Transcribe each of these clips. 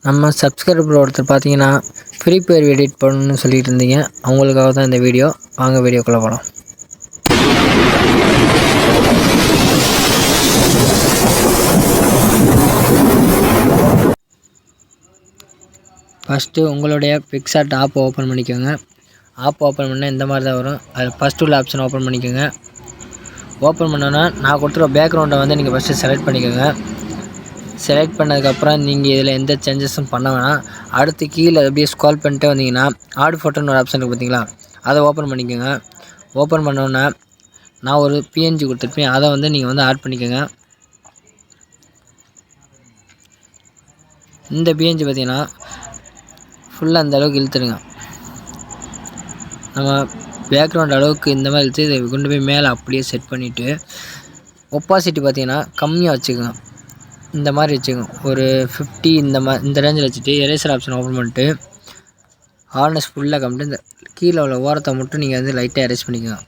நம்ம சப்ஸ்கிரைபர் ஒருத்தர் பார்த்தீங்கன்னா ஃப்ரீ ஃபயர் எடிட் பண்ணணும்னு சொல்லிட்டு இருந்தீங்க. அவங்களுக்காக தான் இந்த வீடியோ. வாங்க வீடியோக்குள்ளே போகலாம். ஃபஸ்ட்டு உங்களுடைய பிக்சார்ட் ஆப் ஓப்பன் பண்ணிக்கோங்க. ஆப் ஓப்பன் பண்ணால் இந்த மாதிரி தான் வரும். அது ஃபஸ்ட்டு உள்ள ஆப்ஷன் ஓப்பன் பண்ணிக்கோங்க. ஓப்பன் பண்ணோன்னா நான் கொடுத்துருக்க பேக்ரவுண்டை வந்து நீங்கள் ஃபஸ்ட்டு செலக்ட் பண்ணிக்கோங்க. செலக்ட் பண்ணதுக்கப்புறம் நீங்கள் இதில் எந்த சேஞ்சஸும் பண்ண வேணாம். அடுத்து கீழே அப்படியே ஸ்க்ரால் பண்ணிட்டே வந்தீங்கன்னா ஆட் ஃபோட்டோன்னு ஒரு ஆப்ஷன் இருக்குது பார்த்தீங்களா, அதை ஓப்பன் பண்ணிக்கோங்க. ஓப்பன் பண்ணோன்னே நான் ஒரு பிஎன்ஜி கொடுத்துருப்பேன், அதை வந்து நீங்கள் வந்து ஆட் பண்ணிக்கோங்க. இந்த பிஎன்ஜி பார்த்தீங்கன்னா ஃபுல்லாக அந்த அளவுக்கு இழுத்துடுங்க. நம்ம பேக்ரவுண்ட் அளவுக்கு இந்த மாதிரி இழுத்து இதை கொண்டு போய் மேலே அப்படியே செட் பண்ணிவிட்டு ஒப்பாசிட்டி பார்த்தீங்கன்னா கம்மியாக வச்சுக்கோங்க. இந்த மாதிரி வச்சுக்கோங்க, ஒரு 50 இந்த ரேஞ்சில் வச்சுட்டு எரேசர் ஆப்ஷன் ஓப்பன் பண்ணிட்டு ஹார்னஸ் ஃபுல்லாக கம்மிட்டு இந்த கீழே உள்ள ஓரத்தை மட்டும் நீங்கள் வந்து லைட்டாக எரேஸ் பண்ணிக்கோங்க.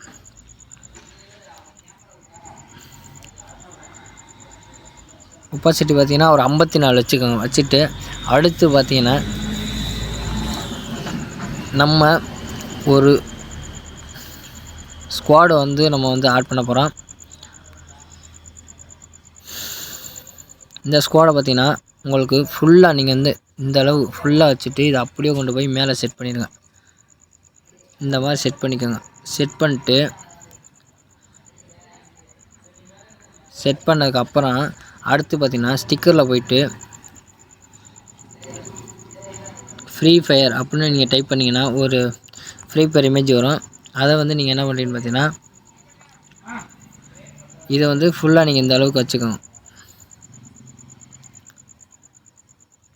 ஒப்பாசிட்டி பார்த்தீங்கன்னா ஒரு 54 வச்சுக்கோங்க. வச்சுட்டு அடுத்து பார்த்தீங்கன்னா நம்ம ஒரு ஸ்குவாடை வந்து நம்ம வந்து ஆட் பண்ண போகிறோம். இந்த ஸ்குவாடை பார்த்தீங்கன்னா உங்களுக்கு ஃபுல்லாக நீங்கள் வந்து இந்த அளவு ஃபுல்லாக வச்சுட்டு இதை அப்படியே கொண்டு போய் மேலே செட் பண்ணிடுங்க. இந்த மாதிரி செட் பண்ணிக்கோங்க. செட் பண்ணிட்டு செட் பண்ணதுக்கப்புறம் அடுத்து பார்த்திங்கன்னா ஸ்டிக்கரில் போயிட்டு ஃப்ரீ ஃபயர் அப்படின்னு நீங்கள் டைப் பண்ணிங்கன்னா ஒரு ஃப்ரீ ஃபயர் இமேஜ் வரும். அதை வந்து நீங்கள் என்ன பண்ணுறீங்கன்னு பார்த்தீங்கன்னா இதை வந்து ஃபுல்லாக நீங்கள் இந்த அளவுக்கு வச்சுக்கோங்க.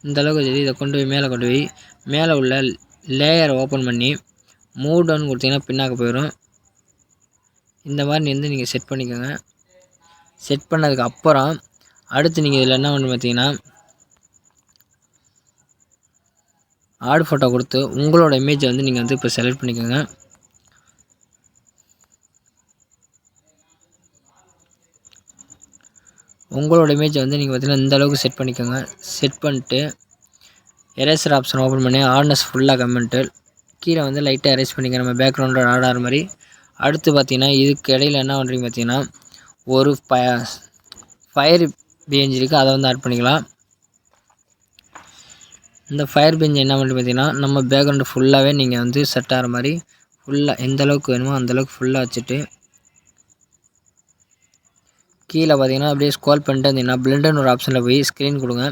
இந்த அளவுக்கு வச்சு இதை கொண்டு போய் மேலே உள்ள லேயரை ஓப்பன் பண்ணி மூவ் டவுன் கொடுத்தீங்கன்னா பின்னாக்க போயிடும். இந்த மாதிரி வந்து நீங்கள் செட் பண்ணிக்கோங்க. செட் பண்ணதுக்கு அப்புறம் அடுத்து நீங்கள் இதில் என்ன பண்ணு பார்த்தீங்கன்னா ஆட் ஃபோட்டோ கொடுத்து உங்களோட இமேஜை வந்து நீங்கள் வந்து இப்போ செலக்ட் பண்ணிக்கோங்க. உங்களோட இமேஜை வந்து நீங்கள் பார்த்தீங்கன்னா இந்த அளவுக்கு செட் பண்ணிக்கோங்க. செட் பண்ணிட்டு எரேசர் ஆப்ஷன் ஓப்பன் பண்ணி ஹார்னஸ் ஃபுல்லாக கம்மிட்டு கீழே வந்து லைட்டாக எரேஸ் பண்ணிக்க நம்ம பேக்ரவுண்டோட ஆடாகிற மாதிரி. அடுத்து பார்த்தீங்கன்னா இதுக்கு இடையில் என்ன பண்ணுறீங்க பார்த்தீங்கன்னா ஒரு ஃபயர் பெஞ்ச் இருக்குது, அதை வந்து ஆட் பண்ணிக்கலாம். இந்த ஃபயர் பெஞ்ச் என்ன பண்ணுறது பார்த்தீங்கன்னா நம்ம பேக்ரவுண்டு ஃபுல்லாகவே நீங்கள் வந்து செட் ஆகிற மாதிரி ஃபுல்லாக எந்த அளவுக்கு வேணுமோ அந்தளவுக்கு ஃபுல்லாக வச்சுட்டு கீழே பார்த்தீங்கன்னா அப்படியே ஸ்க்ரோல் பண்ணிட்டு வந்தீங்கன்னா பிளெண்டுன்னு ஒரு ஆப்ஷனில் போய் ஸ்க்ரீன் கொடுங்க.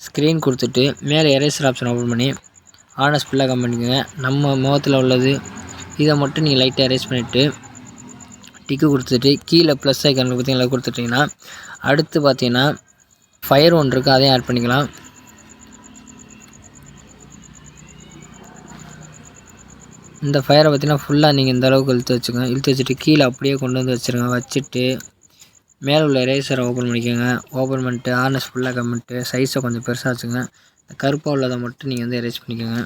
ஸ்க்ரீன் கொடுத்துட்டு மேலே எரேசர் ஆப்ஷன் ஓப்பன் பண்ணி ஹார்னஸ் ஃபுல்லாக கம்மி பண்ணிக்கோங்க. நம்ம முகத்தில் உள்ளது இதை மட்டும் நீங்கள் லைட்டாக எரேஸ் பண்ணிவிட்டு டிக்கு கொடுத்துட்டு கீழே ப்ளஸ் ஐக்கான் பார்த்தீங்கன்னா கொடுத்துட்டிங்கன்னா அடுத்து பார்த்தீங்கன்னா ஃபயர் ஒன்று இருக்குது, அதையும் ஆட் பண்ணிக்கலாம். இந்த ஃபயரை பார்த்தீங்கன்னா ஃபுல்லாக நீங்கள் இந்த அளவுக்கு இழுத்து வச்சுட்டு கீழே அப்படியே கொண்டு வந்து வச்சுருங்க. வச்சுட்டு மேலே உள்ள எரேசரை ஓப்பன் பண்ணிக்கோங்க. ஓப்பன் பண்ணிட்டு ஹார்னஸ் ஃபுல்லாக கம்மிட்டு சைஸை கொஞ்சம் பெருசாக வச்சுங்க. கருப்பாக உள்ளதை மட்டும் நீங்கள் வந்து எரேஸ் பண்ணிக்கோங்க.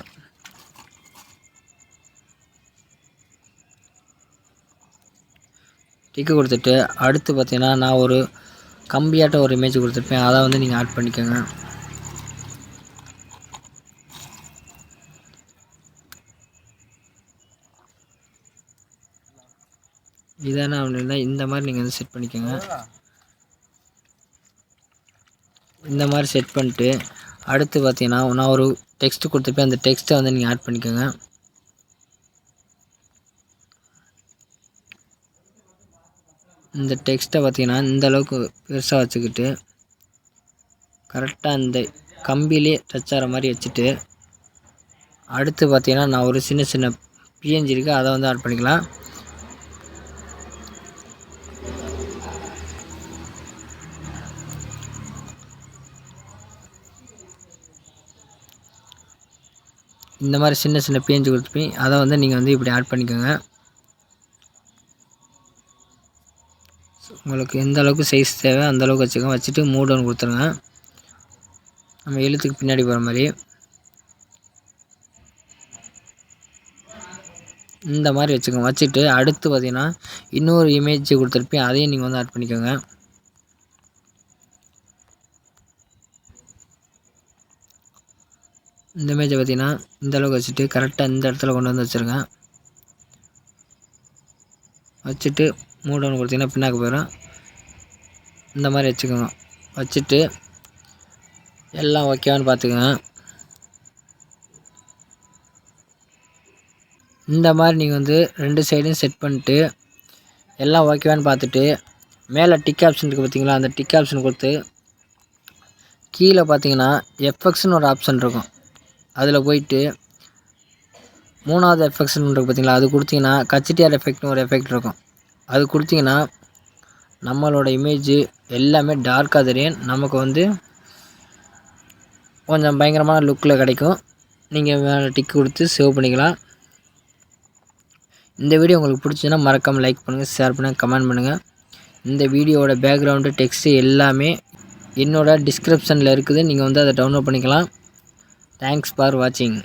டிக்கு கொடுத்துட்டு அடுத்து பார்த்தீங்கன்னா நான் ஒரு கம்பியாட்ட ஒரு இமேஜ் கொடுத்துருப்பேன், அதை வந்து நீங்கள் ஆட் பண்ணிக்கோங்க. இதான அப்படின்னா இந்த மாதிரி நீங்கள் வந்து செட் பண்ணிக்கோங்க. இந்த மாதிரி செட் பண்ணிட்டு அடுத்து பார்த்தீங்கன்னா நான் ஒரு டெக்ஸ்ட்டு கொடுத்துருப்பேன், அந்த டெக்ஸ்ட்டை வந்து நீங்கள் ஆட் பண்ணிக்கோங்க. இந்த டெக்ஸ்ட்டை பார்த்தீங்கன்னா இந்த அளவுக்கு பெருசாக வச்சுக்கிட்டு கரெக்டாக இந்த கம்பிலே டச் ஆகிற மாதிரி வச்சுட்டு அடுத்து பார்த்தீங்கன்னா நான் ஒரு சின்ன பிஎன்ஜி இருக்குது, அதை வந்து ஆட் பண்ணிக்கலாம். இந்த மாதிரி சின்ன பிஎன்ஜி கொடுத்துப்பேன், அதை வந்து நீங்கள் வந்து இப்படி ஆட் பண்ணிக்கோங்க. உங்களுக்கு எந்த அளவுக்கு சைஸ் தேவை அந்தளவுக்கு வச்சுக்கோங்க. வச்சுட்டு மூவ் டவுன் கொடுத்துருங்க, நம்ம எழுத்துக்கு பின்னாடி போகிற மாதிரி. இந்த மாதிரி வச்சுக்கோங்க. வச்சுட்டு அடுத்து பார்த்தீங்கன்னா இன்னொரு இமேஜ் கொடுத்துருப்பேன், அதையும் நீங்கள் வந்து ஆட் பண்ணிக்கோங்க. இந்த இமேஜை பார்த்திங்கன்னா இந்தளவுக்கு வச்சுட்டு கரெக்டாக இந்த இடத்துல கொண்டு வந்து வச்சுருங்க. வச்சுட்டு மூடவுன் கொடுத்திங்கன்னா பின்னாக்கு போயிடும். இந்த மாதிரி வச்சுக்கோங்க. வச்சுட்டு எல்லாம் ஓகேவான்னு பார்த்துக்கோங்க. இந்த மாதிரி நீங்கள் வந்து 2 சைடும் செட் பண்ணிட்டு எல்லாம் ஓகேவான்னு பார்த்துட்டு மேலே டிக் ஆப்ஷன் இருக்குது பார்த்தீங்களா, அந்த டிக் ஆப்ஷன் கொடுத்து கீழே பார்த்தீங்கன்னா எஃப்எக்ஸ்னு ஒரு ஆப்ஷன் இருக்கும். அதில் போயிட்டு 3வது எஃப்எக்ஸ்னு இருக்குது பார்த்தீங்களா, அது கொடுத்தீங்கன்னா கச்சிட்டிஆர் எஃபெக்ட்னு ஒரு எஃபெக்ட் இருக்கும். அது கொடுத்தீங்கன்னா நம்மளோட இமேஜு எல்லாமே டார்க்காக தெரியும். நமக்கு வந்து கொஞ்சம் பயங்கரமான லுக்கில் கிடைக்கும். நீங்கள் மேலே டிக் கொடுத்து சேவ் பண்ணிக்கலாம். இந்த வீடியோ உங்களுக்கு பிடிச்சதுன்னா மறக்காமல் லைக் பண்ணுங்கள், ஷேர் பண்ணுங்கள், கமெண்ட் பண்ணுங்கள். இந்த வீடியோவோட பேக்ரவுண்டு டெக்ஸ்ட்டு எல்லாமே என்னோட டிஸ்கிரிப்ஷனில் இருக்குது. நீங்கள் வந்து அதை டவுன்லோட் பண்ணிக்கலாம். தேங்க்ஸ் ஃபார் வாட்சிங்.